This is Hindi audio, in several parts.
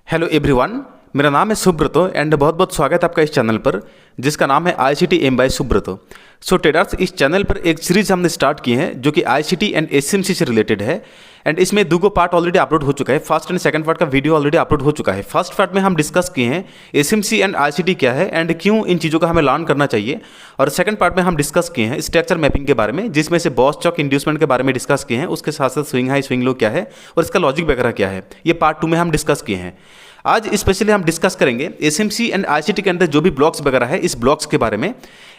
हेलो एवरीवन, मेरा नाम है सुब्रतो एंड बहुत बहुत स्वागत है आपका इस चैनल पर जिसका नाम है ICT एम बाय सुब्रतो। सो ट्रेडर्स, इस चैनल पर एक सीरीज हमने स्टार्ट की है जो कि ICT एंड SMC से रिलेटेड है एंड इसमें दो पार्ट ऑलरेडी अपलोड हो चुका है। फर्स्ट एंड सेकंड पार्ट का वीडियो ऑलरेडी अपलोड हो चुका है। फर्स्ट पार्ट में हम डिस्कस किए हैं SMC एंड ICT क्या है एंड क्यों इन चीज़ों का हमें लर्न करना चाहिए, और सेकंड पार्ट में हम डिस्कस किए हैं स्ट्रक्चर मैपिंग के बारे में, जिसमें से बॉस चॉक इंड्यूसमेंट के बारे में डिस्कस किए हैं। उसके साथ साथ स्विंग हाई स्विंग लो क्या है और इसका लॉजिक वगैरह क्या है, ये पार्ट 2 में हम डिस्कस किए हैं। आज स्पेशली हम डिस्कस करेंगे SMC एंड ICT के अंदर जो भी ब्लॉक्स वगैरह है इस ब्लॉक्स के बारे में।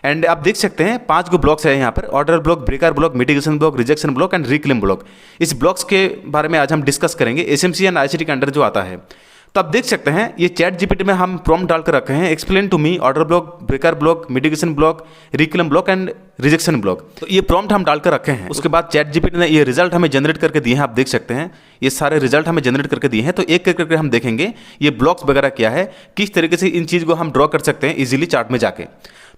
एंड आप देख सकते हैं 5 गो ब्लॉक्स है यहाँ पर: order block, breaker block, mitigation block, rejection block and reclaim block. इस ब्लॉक्स के बारे में आज हम डिस्कस करेंगे SMC एंड ICT के अंदर जो आता है। तो आप देख सकते हैं ये ChatGPT में हम प्रॉम्प्ट डालकर रखे हैं, explain to me order block, breaker block, mitigation block, reclaim block and rejection block. तो ये प्रॉम्प्ट हम डालकर रखे हैं। उसके बाद ChatGPT ने ये रिजल्ट हमें जनरेट करके दिए हैं। आप देख सकते हैं ये सारे रिजल्ट हमें जनरेट करके दिए हैं। तो एक करके हम देखेंगे ये ब्लॉक्स वगैरह क्या है, किस तरीके से इन चीज़ को हम ड्रॉ कर सकते हैं इजीली चार्ट में जाके।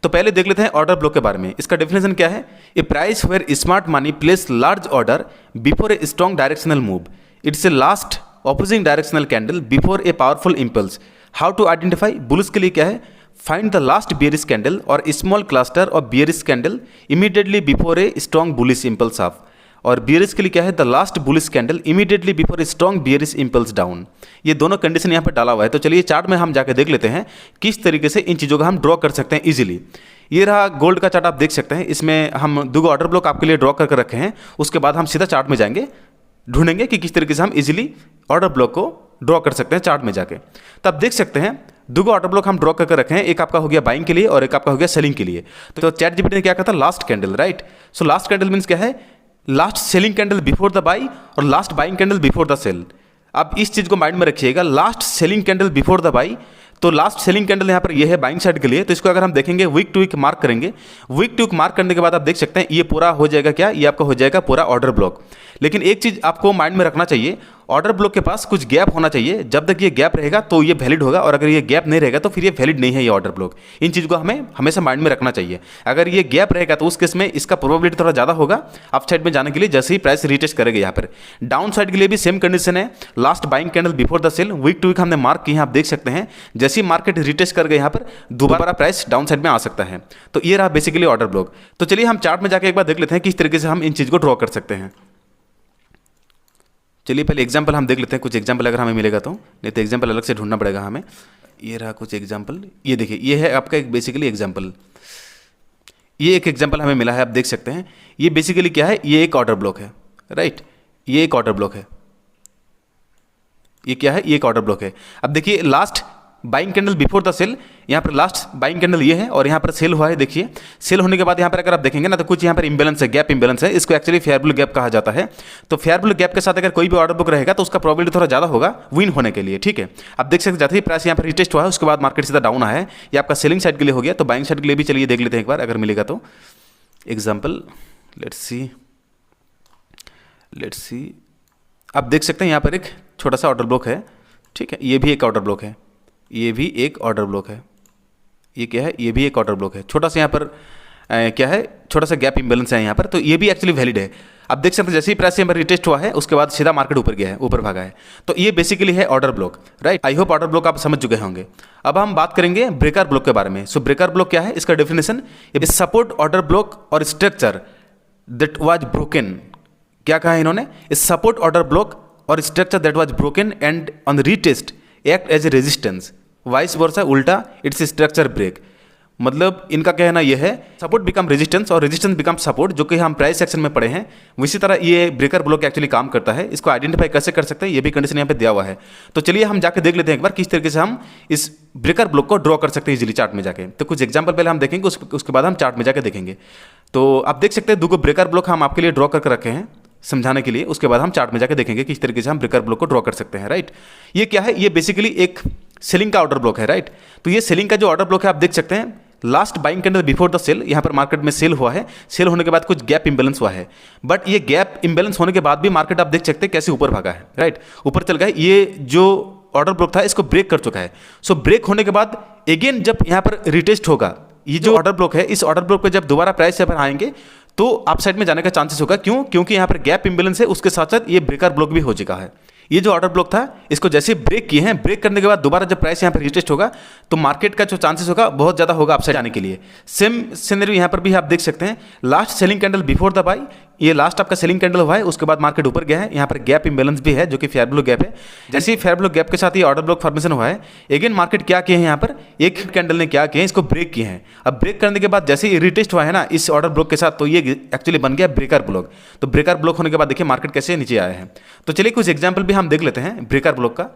तो पहले देख लेते हैं ऑर्डर ब्लॉक के बारे में। इसका डेफिनेशन क्या है: a price where smart money place large order before a strong directional move, it's a last opposing directional candle before a powerful impulse. How to identify? Bullish के लिए क्या है: find the last bearish candle और small cluster of bearish candle immediately before a strong bullish impulse of. और बियरिश के लिए क्या है: the last bullish candle immediately before a strong bearish impulse down. ये दोनों कंडीशन यहाँ पर डाला हुआ है। तो चलिए चार्ट में हम जाकर देख लेते हैं किस तरीके से इन चीज़ों का हम ड्रॉ कर सकते हैं इजीली। ये रहा गोल्ड का चार्ट, आप देख सकते हैं। इसमें हम 2 ऑर्डर ब्लॉक आपके लिए ड्रॉ करके रखे हैं। उसके बाद हम सीधा चार्ट में जाएंगे, ढूंढेंगे कि किस तरीके से हम इजीली ऑर्डर ब्लॉक को ड्रॉ कर सकते हैं चार्ट में जाके। तो आप देख सकते हैं 2 ऑर्डर ब्लॉक हम ड्रॉ करके रखे हैं। एक आपका हो गया बाइंग के लिए और एक आपका हो गया सेलिंग के लिए। तो ChatGPT ने क्या कहा था? Last candle, right. So last candle means क्या है? Last selling candle before the buy और last buying candle before the sell. अब इस चीज़ को माइंड में रखिएगा, last selling candle before the buy. तो लास्ट सेलिंग कैंडल यहाँ पर ये है बाइंग साइड के लिए। तो इसको अगर हम देखेंगे वीक टू वीक मार्क करेंगे, वीक टू वीक मार्क करने के बाद आप देख सकते हैं ये पूरा हो जाएगा क्या? ये आपका हो जाएगा पूरा ऑर्डर ब्लॉक। लेकिन एक चीज़ आपको माइंड में रखना चाहिए, ऑर्डर ब्लॉक के पास कुछ गैप होना चाहिए। जब तक ये गैप रहेगा तो ये वैलिड होगा, और अगर ये गैप नहीं रहेगा तो फिर ये वैलिड नहीं है ये ऑर्डर ब्लॉक। इन चीज़ को हमें हमेशा माइंड में रखना चाहिए। अगर ये गैप रहेगा तो उस केस में इसका प्रोबेबिलिटी थोड़ा ज़्यादा होगा अप साइड में जाने के लिए, जैसे ही प्राइस रिटेस्ट करेगा। यहाँ पर डाउन साइड के लिए भी सेम कंडीशन है, last buying candle before the sell. Week to week हमने मार्क किए हैं, आप देख सकते हैं। जैसे ही मार्केट रिटेस्ट कर गए यहाँ पर दोबारा प्राइस डाउन साइड में आ सकता है। तो ये रहा बेसिकली ऑर्डर ब्लॉक। तो चलिए हम चार्ट में जाकर एक बार देख लेते हैं किस तरीके से हम इन चीज़ को ड्रॉ कर सकते हैं। चलिए पहले एग्जाम्पल हम देख लेते हैं, कुछ एग्जाम्पल अगर हमें मिलेगा तो, नहीं तो एग्जाम्पल अलग से ढूंढना पड़ेगा हमें। ये रहा कुछ एग्जाम्पल, ये देखिए ये है आपका एक बेसिकली एग्जाम्पल। ये एक एग्जाम्पल हमें मिला है, आप देख सकते हैं। ये बेसिकली क्या है? ये एक ऑर्डर ब्लॉक है, राइट। ये एक ऑर्डर ब्लॉक है। ये क्या है? ये एक ऑर्डर ब्लॉक है। अब देखिए last buying candle before the sell, यहाँ पर लास्ट बाइंग कैंडल ये है और यहाँ पर सेल हुआ है। देखिए सेल होने के बाद यहाँ पर अगर आप देखेंगे ना तो कुछ यहाँ पर इंबैलेंस है, गैप इंबैलेंस है। इसको एक्चुअली फेयरबल गैप कहा जाता है। तो फेयरबल गैप के साथ अगर कोई भी ऑर्डर बुक रहेगा तो उसका प्रोबेबिलिटी थोड़ा ज़्यादा होगा विन होने के लिए, ठीक है। आप देख सकते जाते ही प्राइस यहाँ पर रिटेस्ट हुआ है, उसके बाद मार्केट सीधा डाउन आया है। ये आपका सेलिंग साइड के लिए हो गया। तो बाइंग साइड के लिए भी चलिए देख लेते हैं एक बार, अगर मिलेगा तो एग्जाम्पल। Let's see. आप देख सकते हैं यहाँ पर एक छोटा सा ऑर्डर ब्लॉक है, ठीक है। ये भी एक ऑर्डर ब्लॉक है, ये भी एक ऑर्डर ब्लॉक है। ये क्या है? ये भी एक ऑर्डर ब्लॉक है। छोटा सा यहाँ पर क्या है? छोटा सा गैप इंबैलेंस है यहाँ पर। तो ये भी एक्चुअली वैलिड है। आप देख सकते हैं जैसे ही प्राइस यहाँ पर रिटेस्ट हुआ है उसके बाद सीधा मार्केट ऊपर गया है, ऊपर भागा है। तो ये बेसिकली है order block, right. I hope order block आप समझ चुके होंगे। अब हम बात करेंगे ब्रेकर ब्लॉक के बारे में। सो ब्रेकर ब्लॉक क्या है? इसका डेफिनेशन: सपोर्ट ऑर्डर ब्लॉक और स्ट्रक्चर दैट वाज ब्रोकन। क्या कहा है इन्होंने? सपोर्ट ऑर्डर ब्लॉक और structure that was broken and on retest act as a resistance, vice versa उल्टा इट्स स्ट्रक्चर ब्रेक। मतलब इनका कहना यह है सपोर्ट बिकम रेजिस्टेंस और रेजिस्टेंस बिकम सपोर्ट, जो कि हम प्राइस सेक्शन में पढ़े हैं। इसी तरह ये ब्रेकर ब्लॉक एक्चुअली काम करता है। इसको आइडेंटिफाई कैसे कर सकते हैं ये भी कंडीशन यहाँ पे दिया हुआ है। तो चलिए हम जाके देख लेते हैं एक बार किस तरीके से हम इस ब्रेकर ब्लॉक को ड्रॉ कर सकते हैं इजीली चार्ट में जाके। तो कुछ एग्जाम्पल पहले हम देखेंगे, उसके बाद हम चार्ट में जाकर देखेंगे। तो आप देख सकते हैं 2 ब्रेकर ब्लॉक हम आपके लिए ड्रॉ करके रखे हैं समझाने के लिए। उसके बाद हम चार्ट में जाकर देखेंगे किस तरीके से हम ब्रेकर ब्लॉक को ड्रॉ कर सकते हैं, राइट। ये क्या है? ये बेसिकली एक सेलिंग का ऑर्डर ब्लॉक है, राइट। तो ये सेलिंग का जो ऑर्डर ब्लॉक है आप देख सकते हैं, last buying candle before the sell. यहाँ पर मार्केट में सेल हुआ है, सेल होने के बाद कुछ गैप इंबैलेंस हुआ है। बट ये गैप इंबैलेंस होने के बाद भी मार्केट आप देख सकते हैं कैसे ऊपर भागा है, राइट। ऊपर चल गया। ये जो ऑर्डर ब्लॉक था इसको ब्रेक कर चुका है। सो ब्रेक होने के बाद अगेन जब यहाँ पर रिटेस्ट होगा, ये जो ऑर्डर ब्लॉक है, इस ऑर्डर ब्लॉक पे जब दोबारा प्राइस यहाँ पर आएंगे तो अप साइड में जाने का चांसेस होगा। क्यों? क्योंकि यहाँ पर गैप इंबैलेंस है, उसके साथ साथ ये ब्रेकर ब्लॉक भी हो चुका है। ये जो ऑर्डर ब्लॉक था इसको जैसे ब्रेक किए हैं, ब्रेक करने के बाद दोबारा जब प्राइस यहाँ पर रिटेस्ट होगा तो मार्केट का जो चांसेस होगा बहुत ज़्यादा होगा अपसाइड आने के लिए। सेम सिनेरियो यहाँ पर भी आप देख सकते हैं, last selling candle before the by, ये लास्ट आपका सेलिंग कैंडल हुआ है, उसके बाद मार्केट ऊपर गया है। यहाँ पर गैप इंबैलेंस भी है जो कि फेयर ब्लू गैप है। जैसे ही फेयर ब्लू गैप के साथ ये ऑर्डर ब्लॉक फॉर्मेशन हुआ है, अगेन मार्केट क्या किए हैं, यहाँ पर एक कैंडल ने क्या किए हैं, इसको ब्रेक किए हैं। अब ब्रेक करने के बाद जैसे ही रिटेस्ट हुआ है ना इस ऑर्डर ब्लॉक के साथ, तो ये एक्चुअली बन गया ब्रेकर ब्लॉक। तो ब्रेकर ब्लॉक होने के बाद देखिए मार्केट कैसे नीचे आया है। तो चलिए कुछ एग्जाम्पल भी हम देख लेते हैं ब्रेकर ब्लॉक का।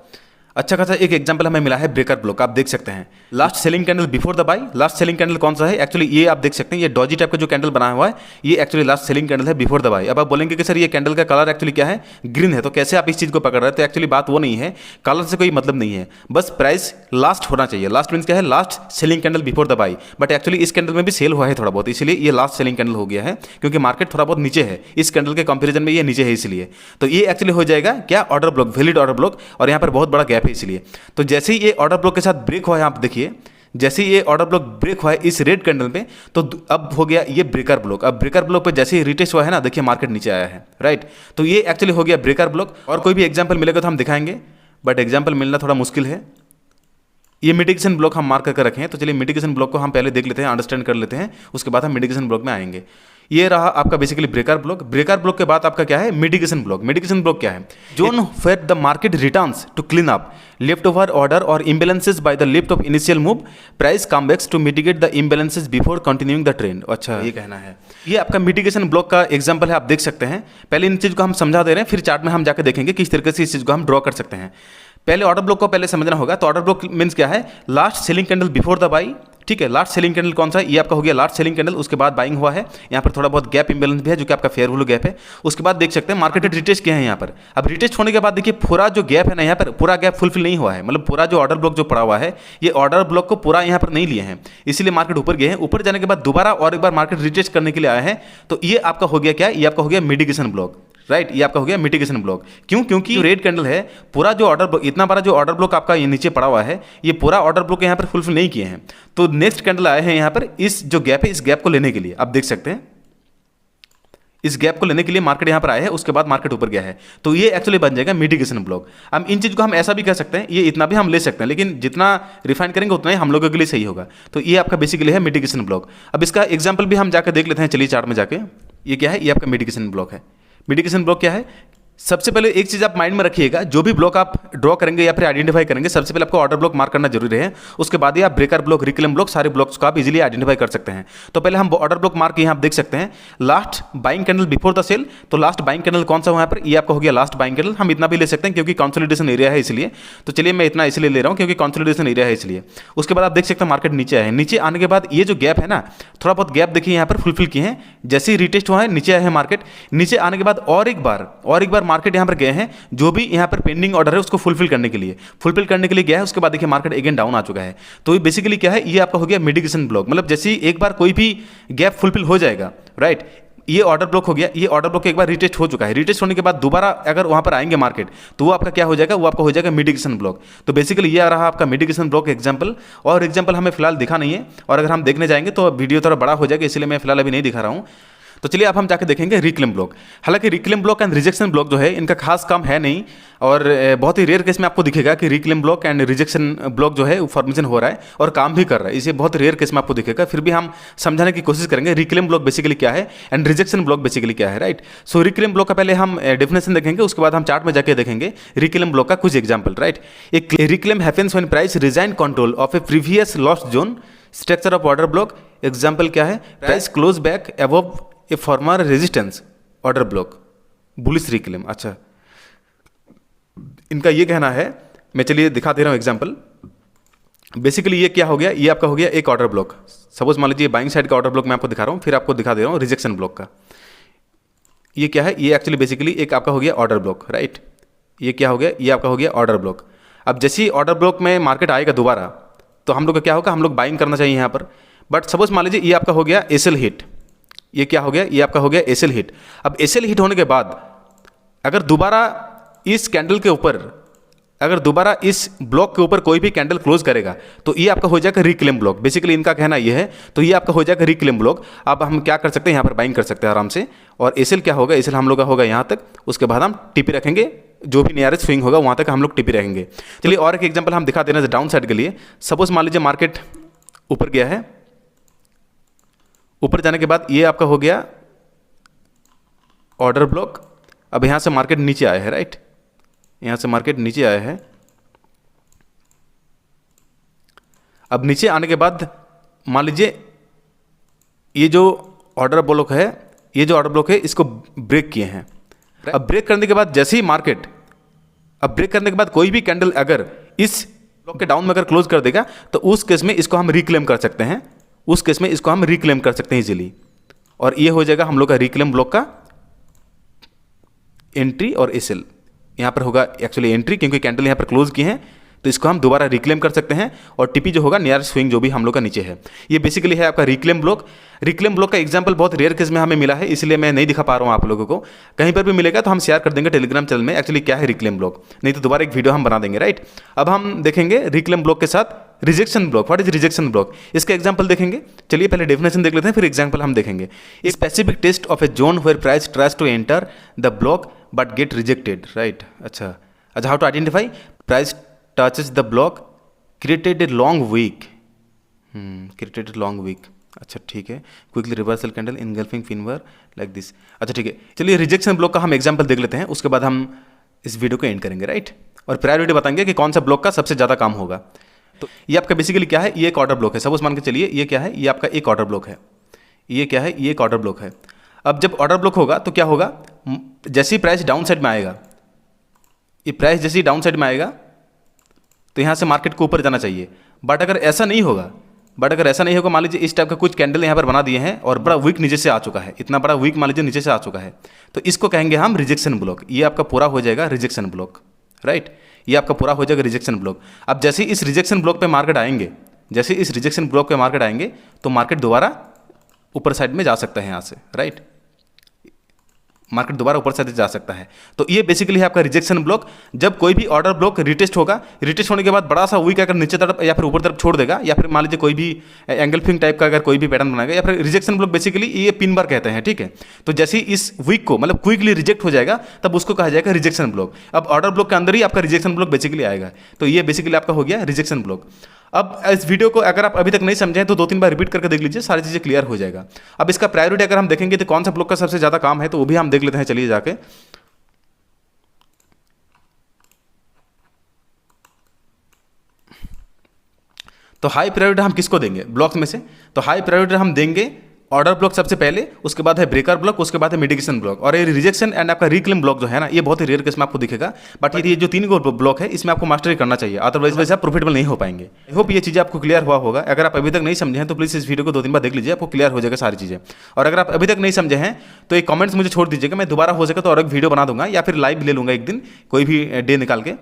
अच्छा खासा एक एग्जांपल हमें मिला है ब्रेकर ब्लॉक, आप देख सकते हैं last selling candle before the by. Last selling candle कौन सा है, एक्चुअली ये आप देख सकते हैं, ये डॉजी टाइप का जो कैंडल बनाया हुआ है ये एक्चुअली लास्ट सेलिंग कैंडल है बिफोर द बाई। अब आप बोलेंगे कि सर ये कैंडल का कलर एक्चुअली क्या है, ग्रीन है, तो कैसे आप इस चीज़ को पकड़ रहे हैं। तो एक्चुअली बात वो नहीं है, कलर से कोई मतलब नहीं है, बस प्राइस लास्ट होना चाहिए। लास्ट मीन्स क्या है, last selling candle before the by. But actually इस कैंडल में भी सेल हुआ है थोड़ा बहुत, इसलिए ये लास्ट सेलिंग कैंडल हो गया है, क्योंकि मार्केट थोड़ा बहुत नीचे है इस कैंडल के कंपेरिजन में, ये नीचे है इसलिए। तो ये एक्चुअली हो जाएगा क्या, order block, valid order block, और यहाँ पर बहुत बड़ा गैप है इसलिए। तो जैसे ही ये ऑर्डर ब्लॉक के साथ ब्रेक हुआ है, आप देखिए जैसे ही ये ऑर्डर ब्लॉक ब्रेक हुआ है इस रेड कैंडल पे, तो अब हो गया ये ब्रेकर ब्लॉक। अब ब्रेकर ब्लॉक पे जैसे ही रिटेस्ट हुआ है ना, देखिए मार्केट नीचे आया है, राइट। तो ये एक्चुअली हो गया ब्रेकर ब्लॉक। और कोई भी एग्जांपल मिलेगा तो हम दिखाएंगे, बट एग्जांपल मिलना थोड़ा मुश्किल है। ये मिटिगेशन ब्लॉक हम मार्क करके रखे हैं, तो चलिए मिटिगेशन ब्लॉक को हम पहले देख लेते हैं, अंडरस्टैंड कर लेते हैं, उसके बाद हम मिटिगेशन ब्लॉक में आएंगे। ये रहा आपका basically breaker block. Breaker block के बाद आपका क्या है, मिटिगेशन ब्लॉक। मिटिगेशन ब्लॉक क्या है, zone where the market returns to clean up left over order और imbalances by the lift of initial move, price comebacks to mitigate the imbalances before continuing the trend. अच्छा, ये कहना है। ये आपका मिटिगेशन ब्लॉक का एग्जांपल है, आप देख सकते हैं। पहले इन चीज़ को हम समझा दे रहे हैं, फिर चार्ट में हम जाकर देखेंगे किस तरीके से इस चीज़ को हम ड्रॉ कर सकते हैं। पहले ऑर्डर ब्लॉक को पहले समझना होगा। तो ऑर्डर ब्लॉक मीन्स क्या है, last selling candle before the by, ठीक है। लास्ट सेलिंग कैंडल कौन सा है, ये आपका हो गया लास्ट सेलिंग कैंडल, उसके बाद बाइंग हुआ है। यहाँ पर थोड़ा बहुत गैप इंबैलेंस भी है जो कि आपका फेयर वैल्यू गैप है। उसके बाद देख सकते हैं मार्केट रिटेस्ट किया है यहाँ पर। अब रिटेस्ट होने के बाद देखिए पूरा जो गैप है ना, यहाँ पर पूरा गैप फुलफिल नहीं हुआ है, मतलब पूरा जो ऑर्डर ब्लॉक जो पड़ा हुआ है, ये ऑर्डर ब्लॉक को पूरा यहाँ पर नहीं लिए हैं, इसीलिए मार्केट ऊपर गए हैं। ऊपर जाने के बाद दोबारा और एक बार मार्केट रिटेस्ट करने के लिए आया है। तो ये आपका हो गया क्या, ये आपका हो गया मिटिगेशन ब्लॉक, राइट। ये आपका हो गया मिटिगेशन ब्लॉक। क्यों, क्योंकि रेड कैंडल है, पूरा जो ऑर्डर, इतना बड़ा जो ऑर्डर ब्लॉक आपका ये नीचे पड़ा हुआ है, ये पूरा ऑर्डर ब्लॉक यहाँ पर फुलफिल नहीं किए हैं। तो नेक्स्ट कैंडल आए हैं यहाँ पर, इस जो गैप है इस गैप को लेने के लिए, आप देख सकते हैं इस गैप को लेने के लिए मार्केट यहाँ पर आया है, उसके बाद मार्केट ऊपर गया है। तो ये एक्चुअली बन जाएगा मिटिगेशन ब्लॉक। हम इन चीज़ को हम ऐसा भी कह सकते हैं, ये इतना भी हम ले सकते हैं, लेकिन जितना रिफाइन करेंगे उतना ही हम लोगों के लिए सही होगा। तो ये आपका बेसिकली है मिटिगेशन ब्लॉक। अब इसका एग्जाम्पल भी हम जाकर देख लेते हैं, चलिए चार्ट में जाके। ये क्या है, ये आपका मिटिगेशन ब्लॉक है। मिटिगेशन ब्लॉक क्या है, सबसे पहले एक चीज़ आप माइंड में रखिएगा, जो भी ब्लॉक आप ड्रॉ करेंगे या फिर आइडेंटिफाई करेंगे, सबसे पहले आपको ऑर्डर ब्लॉक मार्क करना जरूरी है। उसके बाद ही आप ब्रेकर ब्लॉक, रिक्लेम ब्लॉक, सारे ब्लॉक्स को आप इजीली आइडेंटिफाई कर सकते हैं। तो पहले हम ऑर्डर ब्लॉक मार्क यहाँ आप देख सकते हैं, last buying candle before the sell. तो लास्ट बाइंग कैंडल कौन सा हुआ यहाँ पर, ये आपका हो गया लास्ट बाइंग कैंडल। हम इतना भी ले सकते हैं क्योंकि कंसोलिडेशन एरिया है इसलिए। तो चलिए मैं इतना इसलिए ले रहा हूँ क्योंकि कंसोलिडेशन एरिया है इसलिए। उसके बाद आप देख सकते हैं मार्केट नीचे आया है। नीचे आने के बाद ये जो गैप है ना, थोड़ा बहुत गैप देखिए यहाँ पर फुलफिल किए हैं। जैसे ही रिटेस्ट हुआ है नीचे आया है मार्केट। नीचे आने के बाद और एक बार मार्केट यहाँ पर गए हैं, जो भी यहाँ पर पेंडिंग ऑर्डर है उसको फुलफिल करने के लिए गया है। उसके बाद देखिए मार्केट अगेन डाउन आ चुका है। तो ये बेसिकली क्या है, ये आपका हो गया मिटिगेशन ब्लॉक। मतलब जैसे ही एक बार कोई भी गैप फुलफिल हो जाएगा, राइट, ये ऑर्डर ब्लॉक हो गया। ये ऑर्डर ब्लॉक एक बार रिटेस्ट हो चुका है। रिटेस्ट होने के बाद दोबारा अगर वहाँ पर आएंगे मार्केट, तो वो आपका क्या हो जाएगा, वो आपका हो जाएगा मिटिगेशन ब्लॉक। तो बेसिकली ये आ रहा आपका मिटिगेशन ब्लॉक एग्जांपल। और एग्जांपल हमें फिलहाल दिखा नहीं है, और अगर हम देखने जाएंगे तो वीडियो थोड़ा बड़ा हो जाएगा, इसलिए मैं फिलहाल अभी नहीं दिखा रहा हूँ। तो चलिए अब हम जाके देखेंगे रिक्लेम ब्लॉक। हालांकि reclaim block and rejection block जो है, इनका खास काम है नहीं, और बहुत ही रेयर केस में आपको दिखेगा कि reclaim block and rejection block जो है वो फॉर्मेशन हो रहा है और काम भी कर रहा है। इसे बहुत रेयर केस में आपको दिखेगा। फिर भी हम समझाने की कोशिश करेंगे रिक्लेम ब्लॉक बेसिकली क्या है एंड रिजेक्शन ब्लॉक बेसिकली क्या है, राइट। सो रिक्लेम ब्लॉक का पहले हम डेफिनेशन देखेंगे, उसके बाद हम चार्ट में जाके देखेंगे रिक्लेम ब्लॉक का कुछ एग्जाम्पल, राइट। एक reclaim happens when price resign control of A previous lost zone structure of order block. Example क्या है, प्राइस क्लोज बैक अबव ए farmer resistance order block, bullish reclaim. अच्छा, इनका ये कहना है, मैं चलिए दिखा दे रहा हूँ एग्जांपल। बेसिकली ये क्या हो गया, ये आपका हो गया एक ऑर्डर ब्लॉक। सपोज मान लीजिए बाइंग साइड का ऑर्डर ब्लॉक मैं आपको दिखा रहा हूँ, फिर आपको दिखा दे रहा हूँ रिजेक्शन ब्लॉक का। ये क्या है, ये एक्चुअली बेसिकली एक आपका हो गया ऑर्डर ब्लॉक, राइट। ये क्या हो गया, ये आपका हो गया ऑर्डर ब्लॉक। अब जैसे ही ऑर्डर ब्लॉक में मार्केट आएगा दोबारा, तो हम लोग का क्या होगा, हम लोग बाइंग करना चाहिए यहाँ पर। बट सपोज मान लीजिए ये आपका हो गया एसएल हिट। ये क्या हो गया, ये आपका हो गया एसएल हिट। अब एसएल हिट होने के बाद अगर दोबारा इस कैंडल के ऊपर, अगर दोबारा इस ब्लॉक के ऊपर कोई भी कैंडल क्लोज करेगा, तो ये आपका हो जाएगा रिक्लेम ब्लॉक। बेसिकली इनका कहना ये है, तो ये आपका हो जाएगा रिक्लेम ब्लॉक। अब हम क्या कर सकते हैं, यहाँ पर बाइंग कर सकते हैं आराम से। और एसएल क्या होगा, एसएल हम लोग का होगा यहाँ तक, उसके बाद हम टीपी रखेंगे जो भी नियरेस्ट स्विंग होगा वहाँ तक हम लोग टिपी रहेंगे। चलिए और एक एग्जांपल हम दिखा देना डाउन साइड के लिए। सपोज मान लीजिए मार्केट ऊपर गया है, ऊपर जाने के बाद ये आपका हो गया ऑर्डर ब्लॉक। अब यहाँ से मार्केट नीचे आया है, राइट, यहाँ से मार्केट नीचे आया है। अब नीचे आने के बाद मान लीजिए ये जो ऑर्डर ब्लॉक है, ये जो ऑर्डर ब्लॉक है इसको ब्रेक किए हैं। अब ब्रेक करने के बाद जैसे ही मार्केट, अब ब्रेक करने के बाद कोई भी कैंडल अगर इस ब्लॉक के डाउन में अगर क्लोज कर देगा तो उस केस में इसको हम रिक्लेम कर सकते हैं, उस केस में इसको हम रिक्लेम कर सकते हैं इजीली। और ये हो जाएगा हम लोग का रिक्लेम ब्लॉक का एंट्री और एसएल। यहाँ पर होगा एक्चुअली एंट्री, क्योंकि कैंडल यहाँ पर क्लोज किए हैं तो इसको हम दोबारा रिक्लेम कर सकते हैं। और टीपी जो होगा नियर स्विंग जो भी हम लोग का नीचे है, ये बेसिकली है आपका रिक्लेम ब्लॉक। रिक्लेम ब्लॉक का एग्जांपल बहुत रेयर केस में हमें मिला है, इसलिए मैं नहीं दिखा पा रहा हूँ आप लोगों को। कहीं पर भी मिलेगा तो हम शेयर कर देंगे टेलीग्राम चैनल में एक्चुअली क्या है रिक्लेम ब्लॉक, नहीं तो दोबारा एक वीडियो हम बना देंगे, राइट। अब हम देखेंगे रिक्लेम ब्लॉक के साथ rejection block. What is rejection block, इसका एग्जांपल देखेंगे। चलिए पहले डेफिनेशन देख लेते हैं, फिर एग्जांपल हम देखेंगे। A specific test of a zone where price tries to enter the block but get rejected, right. अच्छा, how to identify price touches the block created a long week, created a long week। अच्छा ठीक है, क्विकली रिवर्सल कैंडल इनगल्फिंग फिनवर लाइक दिस। अच्छा ठीक है, चलिए रिजेक्शन ब्लॉक का हम एग्जांपल देख लेते हैं, उसके बाद हम इस वीडियो को एंड करेंगे, राइट। और प्रायोरिटी बताएंगे कि कौन सा ब्लॉक का सबसे ज़्यादा काम होगा। तो ये आपका बेसिकली क्या है, ये एक ऑर्डर ब्लॉक है। सपोज मान के चलिए ये क्या है, ये आपका एक ऑर्डर ब्लॉक है। ये क्या है, ये एक ऑर्डर ब्लॉक है। अब जब ऑर्डर ब्लॉक होगा तो क्या होगा, जैसे ही प्राइस डाउन साइड में आएगा, ये प्राइस जैसे ही डाउन साइड में आएगा तो यहाँ से मार्केट को ऊपर जाना चाहिए। बट अगर ऐसा नहीं होगा, मान लीजिए इस टाइप का कुछ कैंडल यहाँ पर बना दिए हैं और बड़ा वीक नीचे से आ चुका है, इतना बड़ा वीक मान लीजिए नीचे से आ चुका है, तो इसको कहेंगे हम रिजेक्शन ब्लॉक। ये आपका पूरा हो जाएगा रिजेक्शन ब्लॉक, राइट। ये आपका पूरा हो जाएगा रिजेक्शन ब्लॉक। अब जैसे ही इस रिजेक्शन ब्लॉक पे मार्केट आएंगे, तो मार्केट दोबारा ऊपर साइड में जा सकता है यहाँ से, राइट। मार्केट दोबारा ऊपर साइड जा सकता है। तो ये बेसिकली है आपका रिजेक्शन ब्लॉक। जब कोई भी ऑर्डर ब्लॉक रिटेस्ट होगा, रिटेस्ट होने के बाद बड़ा सा वीक अगर नीचे तरफ या फिर ऊपर तरफ छोड़ देगा, या फिर मान लीजिए कोई भी एंगल्फिंग टाइप का अगर कोई भी पैटर्न बनाएगा, या फिर रिजेक्शन ब्लॉक बेसिकली ये पिन बार कहते हैं, ठीक है। तो जैसे ही इस वीक को मतलब क्विकली रिजेक्ट हो जाएगा तब उसको कहा जाएगा रिजेक्शन ब्लॉक। अब ऑर्डर ब्लॉक के अंदर ही आपका रिजेक्शन ब्लॉक बेसिकली आएगा। तो ये बेसिकली आपका हो गया रिजेक्शन ब्लॉक। अब इस वीडियो को अगर आप अभी तक नहीं समझे तो 2-3 बार रिपीट करके देख लीजिए, सारी चीज़ें क्लियर हो जाएगा। अब इसका प्रायोरिटी अगर हम देखेंगे तो कौन सा ब्लॉक का सबसे ज़्यादा काम है, तो वो भी हम देख लेते हैं, चलिए जाके। तो हाई प्रायोरिटी हम किसको देंगे ब्लॉक्स में से, तो हाई प्रायोरिटी हम देंगे ऑर्डर ब्लॉक सबसे पहले, उसके बाद है ब्रेकर ब्लॉक, उसके बाद है मिटिगेशन ब्लॉक। और ये रिजेक्शन एंड आपका रिक्लेम ब्लॉक जो है ना, ये बहुत ही रेयर केस में आपको दिखेगा। बट ये जो 3 ब्लॉक है इसमें आपको मास्टरी करना चाहिए, अदरवाइज वैसे आप प्रॉफिटेबल नहीं हो पाएंगे। आई होप ये चीज़ें आपको क्लियर हुआ होगा। अगर आप अभी तक नहीं समझे हैं तो प्लीज़ इस वीडियो को 2-3 बार देख लीजिए, आपको क्लियर हो जाएगा सारी चीज़ें। और अगर आप अभी तक नहीं समझे हैं तो एक कमेंट्स मुझे छोड़ दीजिएगा, मैं दोबारा हो सके तो और एक वीडियो बना दूंगा, या फिर लाइव ले लूंगा एक दिन कोई भी डे निकाल के।